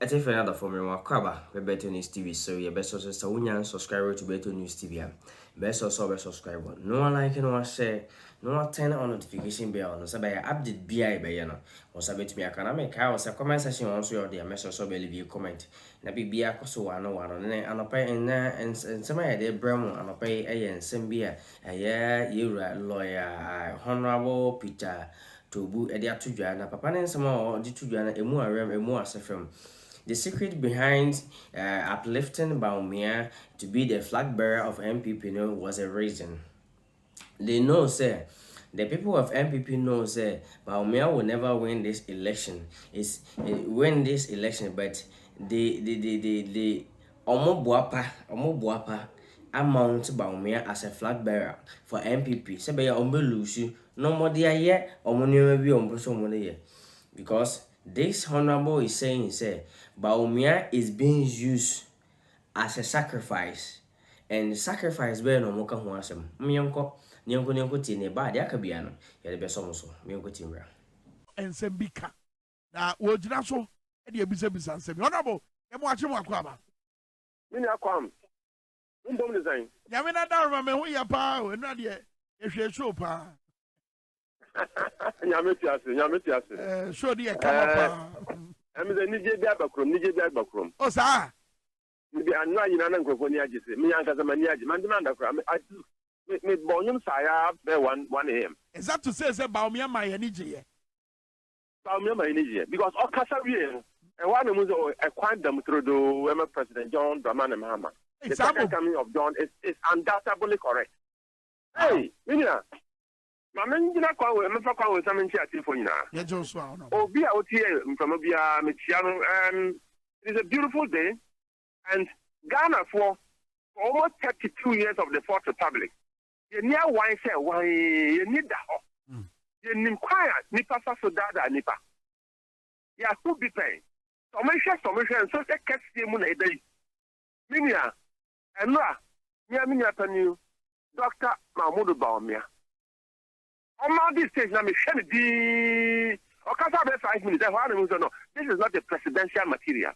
I think for another for me, Wakwaba, we Better News TV. So, your best also so when subscriber to Better News TV. Best also be subscriber. No one like no one share, no one turn on notification bell. No, so by update BI by you know. Was a bit me, I can make I was a comment section also your dear message so leave you comment. Na be so one and pay and some idea Bremo and pay a and send beer. A yeah, you lawyer, Honorable Peter. Toobu edi atudwa na papa ne nsɛm a ɔde tudwa na emu arem emu asefem. The secret behind uplifting Bawumia to be the flag bearer of MPP was a reason. They know, say, the people of MPP know, say, Bawumia will never win this election. Win this election, but the Omo Buapa amount Bawumia as a flag bearer for MPP. Say, by Ombe Lucy, no more dear yet, or money maybe on so money. Because this honorable is saying, say, Bawumia is being used as a sacrifice. And sacrifice be no mo ka ho asem. Nyanko ti ne ba de aka bia no. Ya de be so so. Nyanko ti mra. Ensem bika. Na wo gyina so e de ebisa bisa nsem. Honorable, e mo ache mo akwaba. Mini akwam. Ndom design. Nyame na da roma me ho ya pa o enu de e hwe show pa. Nyame ti ase. Show de e kama pa. Emi de nije bi abakrom. O sa. Bi anu anyina na nkrofo ni agese. Mi yanka sama ni age. Man demand akra. Me bonyum saya be 1 a.m. Is that to say Bawumia ma ye ni je? Bawumia ma ye ni je because okasa wie e wa na mu so e kwan dam trodo we President John Dramani Mahama. The second coming of John is undoubtedly correct. Hey, Minia. Mama njina kwa we mefa kwa we samen ati fo nyina. Ye jo so a no. Obi a otie mfama bia metia no it is a beautiful day and Ghana for almost 32 years of the Fourth Republic. You near wine say why you need that. You nim quiet nipa so dada nipa. Ya who be paying. Submission so say catch mu na edai. Minia enra minia panu Dr. Mahmoud Bawumia. On this stage, now me share the. Okasa be 5 minutes. No, this is not a presidential material.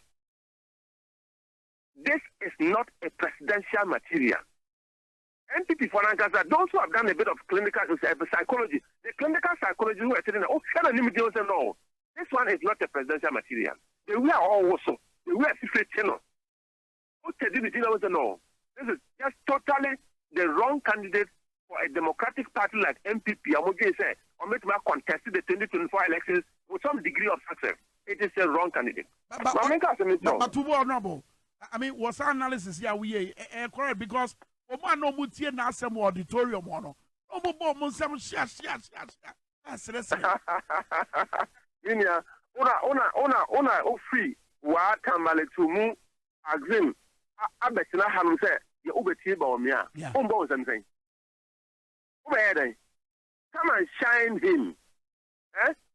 This is not a presidential material. NPP for Nankasa, those who have done a bit of clinical psychology, the clinical psychology who are telling them, oh, no, this one is not a presidential material. They were all also. They were secret channel. No, this is just totally the wrong candidate for a democratic party like MPP. I'm going to say, or make contest the 2024 elections with some degree of success. It is a wrong candidate. But Toobu honorable, I mean, what's our analysis here? We correct because Oma no mutie na asem auditorium no. Omo bo mo nsem shia. Minia, ona ofri wa kamale tumu agrim abetina hanu say ye obeti Bawumia. Ombo nsem. Come and shine him.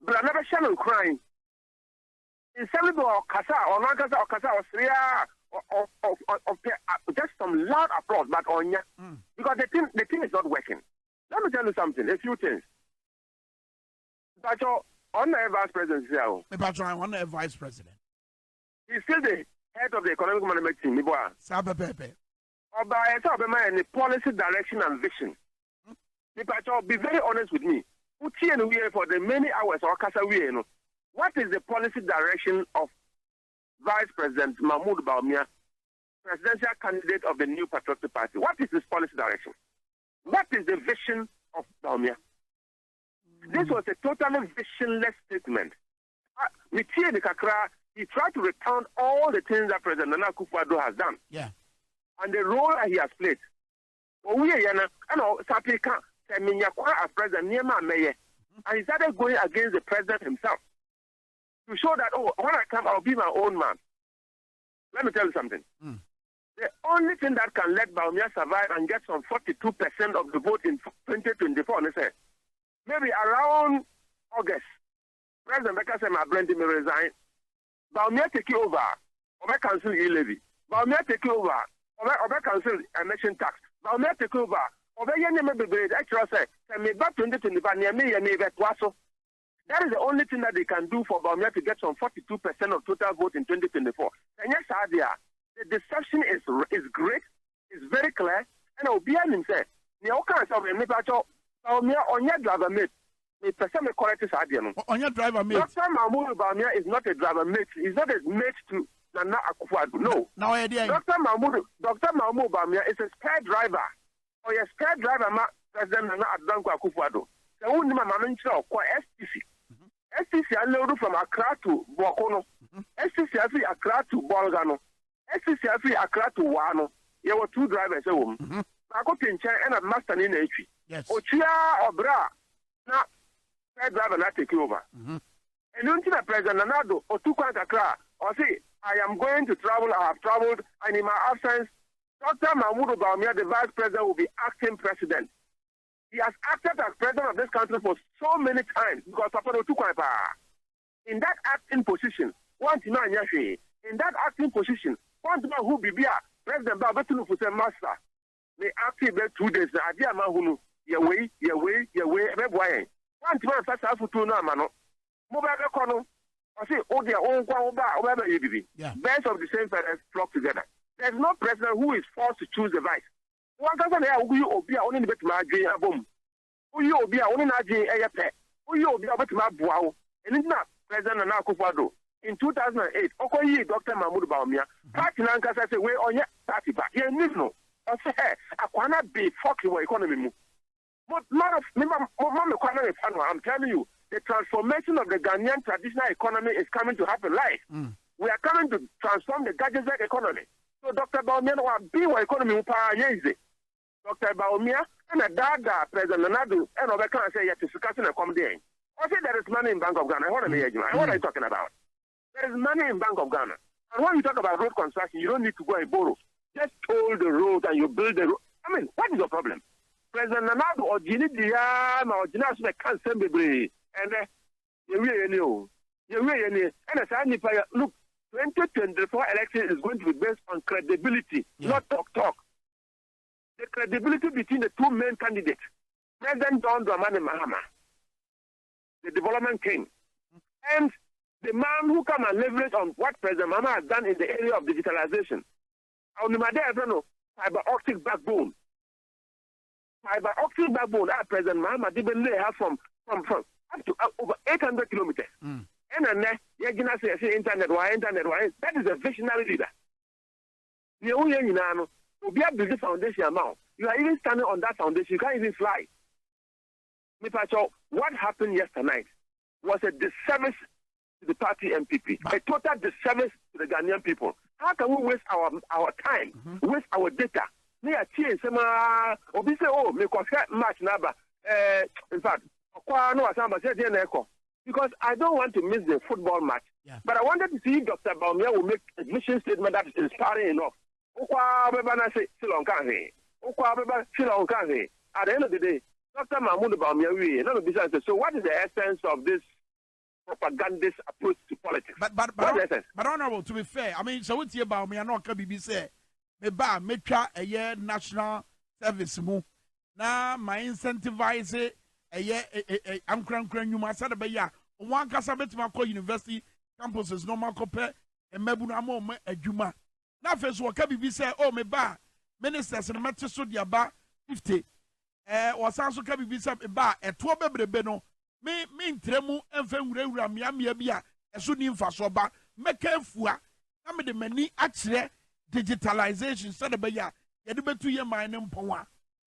But I never shine and crying. In some or Kasa or Nankasa or Kasa or Syria or just some loud applause, but on ya because the thing is not working. Let me tell you something, a few things. But on the vice president here. Vice president. He's still the head of the economic management team. Sabepepe. Or by the policy direction and vision. Be very honest with me. For the many hours or what is the policy direction of Vice President Mahmoud Bawumia, presidential candidate of the New Patriotic Party? What is his policy direction? What is the vision of Bawumia? This was a totally visionless statement. He tried to recount all the things that President Nana Akufo-Addo has done. Yeah. And the role that he has played. As president, and he started going against the president himself to show that, oh, when I come, I'll be my own man. Let me tell you something. The only thing that can let Bawumia survive and get some 42% of the vote in 2024, maybe around August, President Becca said, my brand may resign. Bawumia take it over, or cancel e-levy. Bawumia take it over, or cancel emission tax. Bawumia take over. Obey your name, actually, say, me back 2025 near me, and me that was so. That is the only thing that they can do for Bawumia to get some 42% of total vote in 2024. And yes, the deception is great, it's very clear, and Obian himself, the occurrence of a Bawumia on your driver mate, the person correct is on your driver mate. Dr. Mahmoud Bawumia is not a driver mate, he's not a mate to Nana Akufo-Addo. No. Now idea. Dr. Mahmoud Bawumia is a spare driver, or a spare driver, President Nana Akufo-Addo. So, who name STC. STC allowed from Accra to Bokono. STC free Accra to Bolgano. STC free Accra to Wano. There were two drivers. I got in chair and a master in H. Yes. Ochia or Bra. Now, third driver not take over. And until President Nanado or two quite Accra, or say, I am going to travel, I have traveled, and in my absence, Dr. Mahmoud Bawumia, the vice president, will be acting president. He has acted as president of this country for so many times because in that acting position, in that acting position, one man who be President Babetunu for master, they acted 2 days. Idea Mahunu, your way, one man such as to no mano. Mobile economy, I say, oh, their own whatever you be. Birds of the same feathers flock together. There's no president who is forced to choose the vice. One person there who obia only bit my dream a boom. Who you obia only not a pet. Who you obia but my bow. And it's not President Akufo-Addo. In 2008, Okoye Dr. Mahmoud Bawumia, Party Nanka says, "Way on your party back." Yeah, no. I say, I cannot be fucking your economy. I'm telling you, the transformation of the Ghanaian traditional economy is coming to happen live. We are coming to transform the gadget economy. So Dr. Bawumia will be your economy. Dr. Bawumia and a dada President Nanado and over can say yet to discussing a comedy. I say there is money in Bank of Ghana. What are you talking about? There is money in Bank of Ghana. And when you talk about road construction, you don't need to go and borrow. Just toll the road and you build the road. I mean, what is your problem? President Nanado or Gini Diam or Ginas can't send me. And look, 2024 election is going to be based on credibility, not talk. The credibility between the two main candidates, President John Dramani Mahama, the development king, and the man who come and leverage on what President Mahama has done in the area of digitalization. Fiber optic backbone. President Mahama didn't lay have from up to over 800 kilometers. And then say internet, that is a visionary leader. You build the foundation amount. You are even standing on that foundation. You can't even fly. What happened yesterday night was a disservice to the party MPP, a total disservice to the Ghanaian people. How can we waste our time, waste our data? In fact, because I don't want to miss the football match. But I wanted to see Dr. Bawumia will make a mission statement that is inspiring enough. At the end of the day, Dr. Mahmoud Bawumia, so what is the essence of this propagandist approach to politics? But honorable, to be fair, I mean, so what's your Bawumia no can be say, me try a year national service mu. Na my incentivize a year I'm crank you must say ya one casabet mako university campuses no man compare and mebunamo a juma. Na first what can be say, oh me ba ministers and matches so dia ba 50 or sanso can be say ba a 2 bebeno me tremu and femura miamia bia a sunim fasoba make fua na me de mani actually digitalization said about ya you do 2 year mine power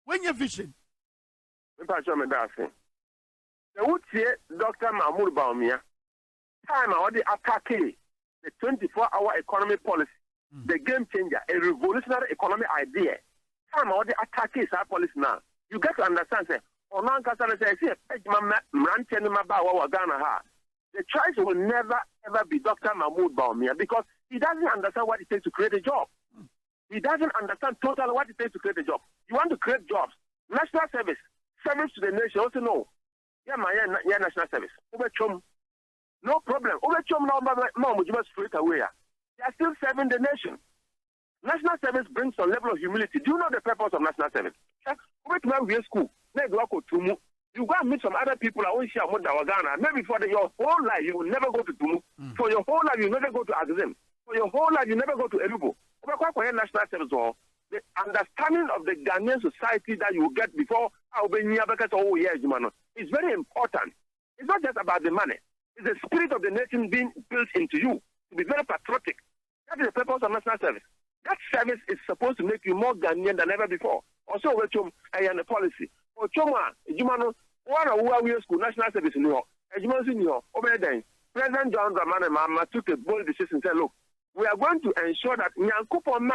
when you vision the would say Dr. Mahmoud Bawumia time already attacking the 24-hour economy policy, the game changer, a revolutionary economic idea. Time already attacking that policy now. You get to understand, say, the choice will never ever be Dr. Mahmoud Bawumia because he doesn't understand what it takes to create a job. He doesn't understand totally what it takes to create a job. You want to create jobs, national service to the nation. Also, no, national service. No problem. Straight away. They are still serving the nation. National service brings some level of humility. Do you know the purpose of national service? School. You go and meet some other people I won't share more than Ghana. Maybe for your whole life you will never go to Toobu. For your whole life you will never go to Axim. For your whole life you never go to Elubo. National service or the understanding of the Ghanaian society that you get before is very important. It's not just about the money. It's the spirit of the nation being built into you to be very patriotic. That is the purpose of national service. That service is supposed to make you more Ghanaian than ever before. Also, and the policy. For Choma, Jumano, one of we school national service in New York, President John Dramani Mahama took a bold decision and said, look, we are going to ensure that Nyankopon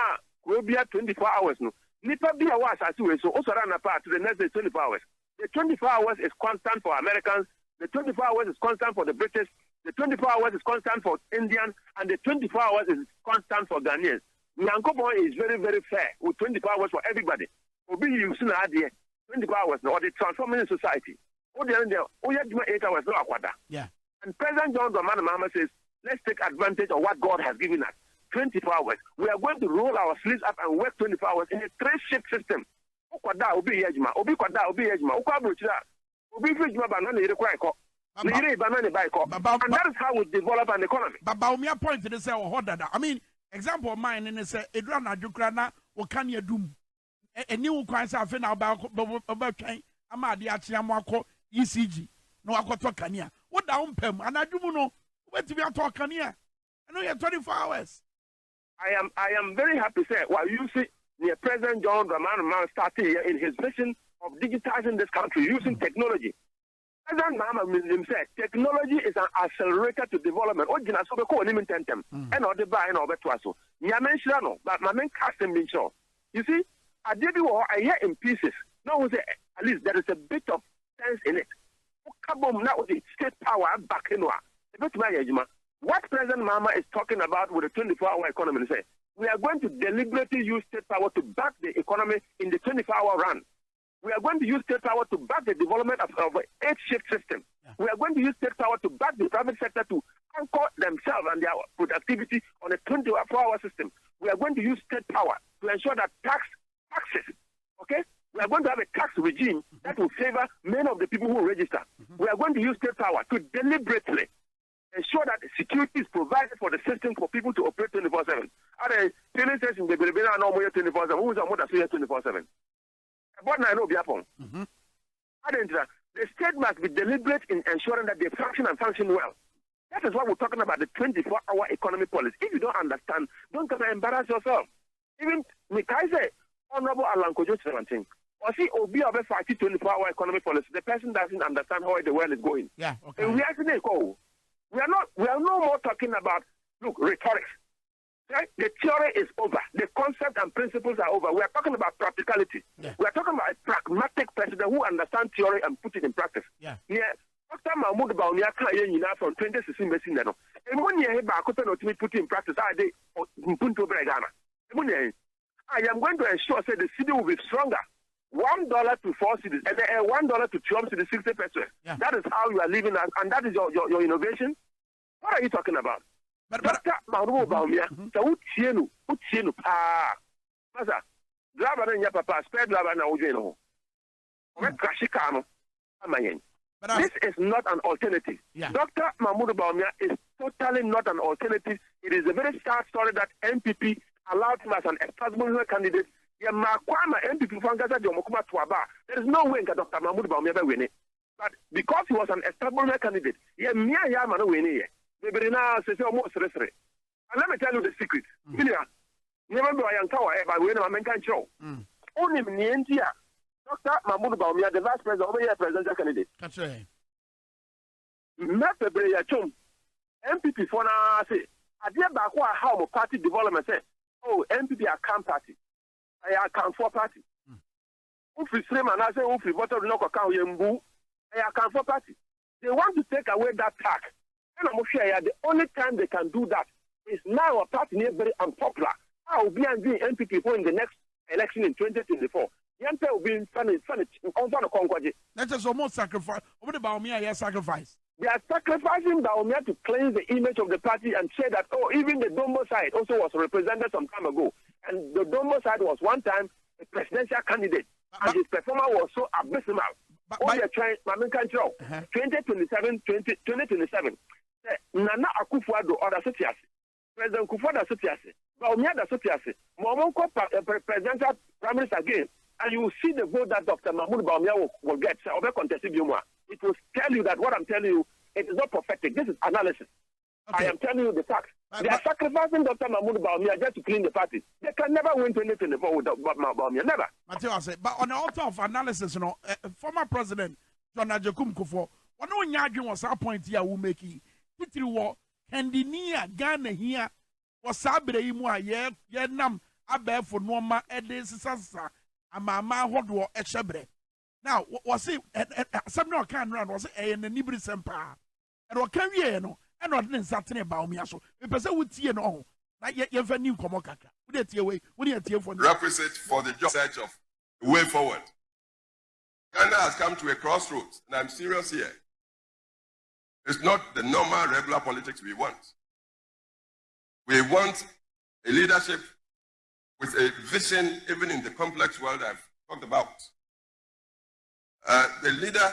will be at 24 hours. No, Nipa be a was as we so also run apart to the next 24 hours. The 24 hours is constant for Americans. The 24 hours is constant for the British. The 24 hours is constant for Indians, and the 24 hours is constant for Ghanaians. Nyankopon is very, very fair with 24 hours for everybody. Obi using an idea 24 hours or the transforming society. Yeah. And President John Dramani Mahama says, let's take advantage of what God has given us. 24 hours. We are going to roll our sleeves up and work 24 hours in a three-shift system. And that is how we develop an economy. But Bawumia point to say, I mean, example of mine, and say, Edrana Jukrana, or can you do a new crisis? I think about Amadi Achiamako, ECG, no Akotokania. What down Pem, and I do know where to be a talking here. I know you have 24 hours. I am very happy to say, while you see the President John Dramani Mahama started here in his vision of digitizing this country using technology. President Mahama said, technology is an accelerator to development. And the buy and over to us. But my main custom being sure. You see, I did I hear in pieces. No, at least there is a bit of sense in it. State power back in what President Mahama is talking about with the 24-hour economy, he said, we are going to deliberately use state power to back the economy in the 24-hour run. We are going to use state power to back the development of an 8-shift system. Yeah. We are going to use state power to back the private sector to anchor themselves and their productivity on a 24-hour system. We are going to use state power to ensure that taxes, okay? We are going to have a tax regime that will favor many of the people who register. We are going to use state power to deliberately ensure that security is provided for the system for people to operate 24/7. Other filling stations, they will be no more 24/7. Who is a more 24/7? But I know the state must be deliberate in ensuring that they function and function well. That is why we're talking about the 24-hour economy policy. If you don't understand, don't come and embarrass yourself. Even Mikai say, Honorable Alan Kojo 17. Or see, Obi of a 24-hour economy policy. The person doesn't understand how the world is going. Yeah, okay. And we actually go. We are no more talking about, look, rhetoric. Right? The theory is over. The concept and principles are over. We are talking about practicality. Yeah. We are talking about a pragmatic president who understands theory and put it in practice. Yeah. Dr. Mahmoud Bawumia from 2016 and 1 year back, put it in practice. I am going to ensure that the city will be stronger. $1 to 4 cities, and $1 to 12 cities, 60 pesos. Yeah. That is how you are living, and that is your innovation. What are you talking about? Dr. Mahmoud Bawumia, so Utienu, Maza, driver and your papa, spare driver and Ojeno. This is not an alternative. Yeah. Dr. Mahmoud Bawumia is totally not an alternative. It is a very sad story that NPP allowed him as an establishment candidate. There is no way Dr. Mahmoud Bawumia will win it. But because he was an establishment candidate, and let me tell you the secret. Only Dr. Mahmoud Bawumia, the vice president, over here presidential candidate. That's right. MPP for now say, I did back how party development say, oh, MPP are camp party. I account for party. If we stream and I say, if we voted no account, I account for party. They want to take away that tax. And I'm sure the only time they can do that is now a party near very unpopular. I will be and the MPP for in the next election in 2024. Yanta will be funny. That is almost sacrifice. Over the Bawumia, sacrifice. They are sacrificing Bawumia to cleanse the image of the party and say that, oh, even the Dombo side also was represented some time ago. And the Dombo side was one time a presidential candidate. And his performance was so abysmal. All the trying, Mamin control. 2027, 2027. Nana Akufo-Addo or the Sotiasi. President Kufuor Sotiasi. Bawumia Sotiasi. Momonko presidential prime minister again. And you will see the vote that Dr. Mahmoud Bawumia will get. It will tell you that what I'm telling you, it is not prophetic. This is analysis. Okay. I am telling you the facts. They are sacrificing Dr. Mahmoud Bawumia just to clean the party. They can never win 2024 with Bawumia. Never. Matthew, I say, but on the altar of analysis, former president John Ajekum Kufuor, one of the was our point here, we make it. Titri war, Candinia, Ghana here, was Sabre Imua, ye nam, abe for Noma, Edes Sasa, and Mama Hodwo, Echebre. Now, was it some no can run, was it a Nibri Sempa? And what can we know? And not in Saturday Bawumia. So, if I say with tea and all, not yet you have a new Komokaka. Would it away? Would you tear for the requisite for the job search of the way forward? Ghana has come to a crossroads, and I'm serious here. It's not the normal, regular politics we want. We want a leadership with a vision, even in the complex world I've talked about. The leader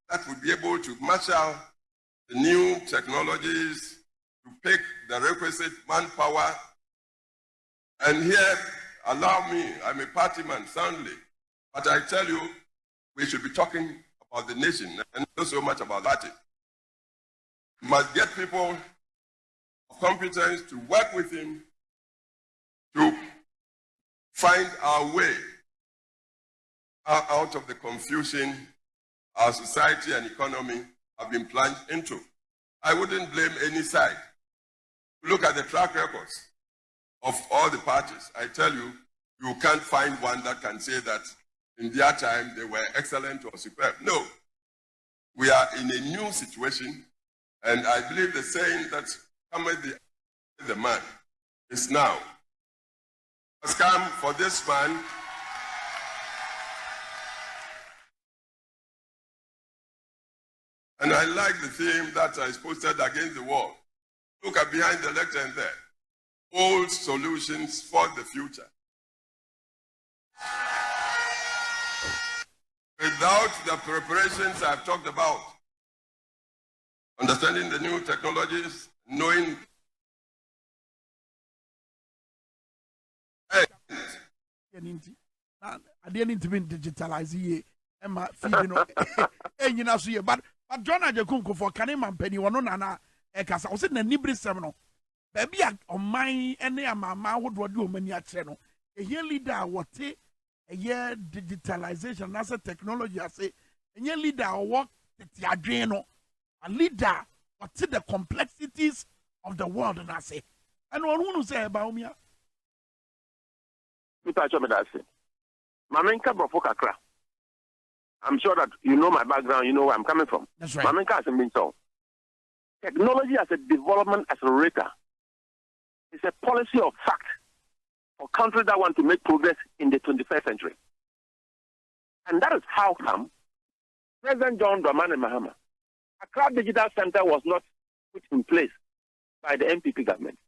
that would be able to marshal the new technologies, to pick the requisite manpower. And here, allow me, I'm a party man, soundly, but I tell you, we should be talking about the nation and not so much about that. We must get people of competence to work with him to find our way out of the confusion our society and economy have been plunged into. I wouldn't blame any side. Look at the track records of all the parties. I tell you, you can't find one that can say that in their time they were excellent or superb. No. We are in a new situation, and I believe the saying that cometh the man is now. Has come for this man. And I like the theme that is posted against the wall. Look at behind the lectern there. Old solutions for the future. Without the preparations I've talked about, understanding the new technologies, knowing I didn't even digitalize it. But John Ajekum for Kanema Penny, one on Ekasa, was in a Nibri Seminole. Baby, on my any mamma would do many at channel. A year leader, what a year digitalization, as a technology, I say, a year leader, what the Adriano, a leader, what's the complexities of the world, and I say, and one who say about me. Mamenka Brofokakra. I'm sure that you know my background, you know where I'm coming from. That's right. Mamenka hasn't been so. Technology as a development accelerator is a policy of fact for countries that want to make progress in the 21st century. And that is how come President John Dramani Mahama, Accra Digital Center was not put in place by the MPP government.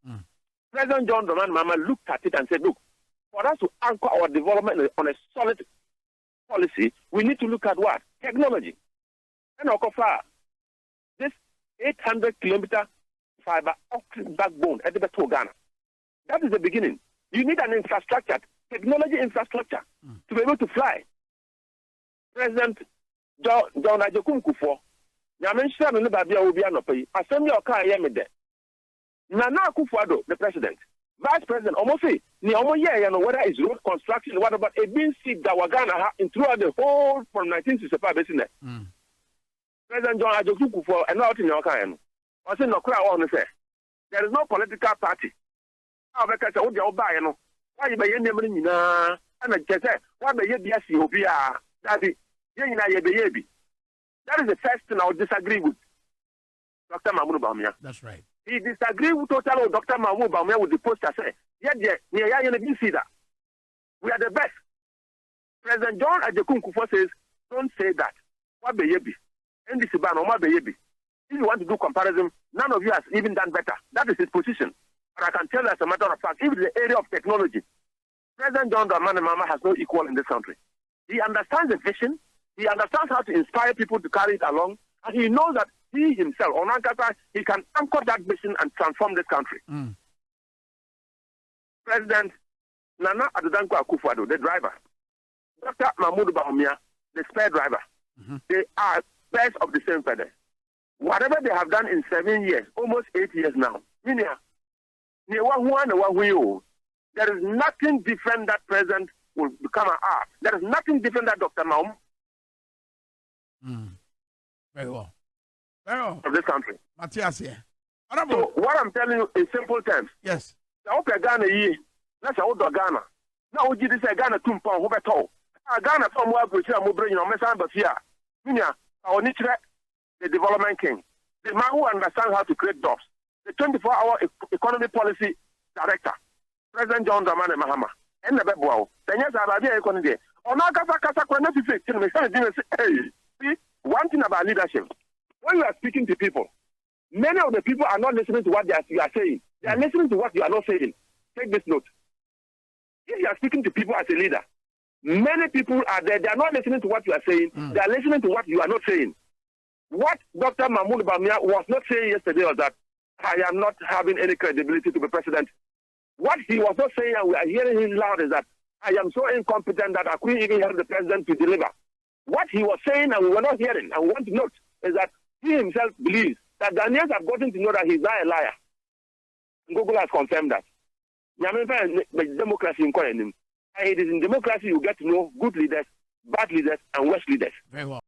President John Dramani Mahama looked at it and said, look, for us to anchor our development on a solid policy, we need to look at what? Technology. And this 800-kilometer fiber optic backbone at the Beto Ghana. That is the beginning. You need an infrastructure, technology infrastructure, to be able to fly. President John Ajekum Kufuor, Nana Akufo-Addo, the president, Vice President, almost say, whether it's road construction, what about a being seat that we're going to have throughout the whole from 1965, isn't it? President John Ajekum Kufuor, and not in your kind. I say, no, there is no political party. Why you buy and I just say, why by Ethiopia? That is the first thing I would disagree with Dr. Mahmoud Bawumia. That's right. He disagreed with totally Dr. Mahmoud Bawumia with the poster say, we are the best. President John Ajekum Kufuor says, don't say that. What be yebi? And this is ban or be yebi. If you want to do comparison, none of you has even done better. That is his position. And I can tell you as a matter of fact, even the area of technology, President John Dramani Mahama has no equal in this country. He understands the vision, He understands how to inspire people to carry it along, and he knows that he himself, Onankasa, he can anchor that vision and transform this country. President Nana Addo Akufo-Addo, the driver, Dr. Mahmoud Bawumia, the spare driver, they are birds of the same feather. Whatever they have done in 7 years, almost 8 years now, there is nothing different that president will become an art. There is nothing different that Dr. Mahmoud Very well. Very well. of this country. Matthias here. So what I'm telling you in simple terms, Yes. Ghana ye, that's how Ghana. Now we this Ghana tumpa who beto. Ghana from where we say bring your message but here. Our nature the development king. The man who understands how to create jobs. The 24-hour economy policy director, President John Dramani Mahama. And the Bebo. The yes Abadi economy. See, one thing about leadership. When you are speaking to people, many of the people are not listening to what you are saying. They are listening to what you are not saying. Take this note. If you are speaking to people as a leader, many people are there. They are not listening to what you are saying. They are listening to what you are not saying. What Dr. Mahmoud Bawumia was not saying yesterday was that I am not having any credibility to be president. What he was not saying, and we are hearing him loud, is that I am so incompetent that I couldn't even help the president to deliver. What he was saying, and we were not hearing, and we want to note, is that he himself believes that Ghanaians have gotten to know that he's not a liar. Google has confirmed that. Democracy in Korean. And it is in democracy you get to know good leaders, bad leaders, and worse leaders. Very well.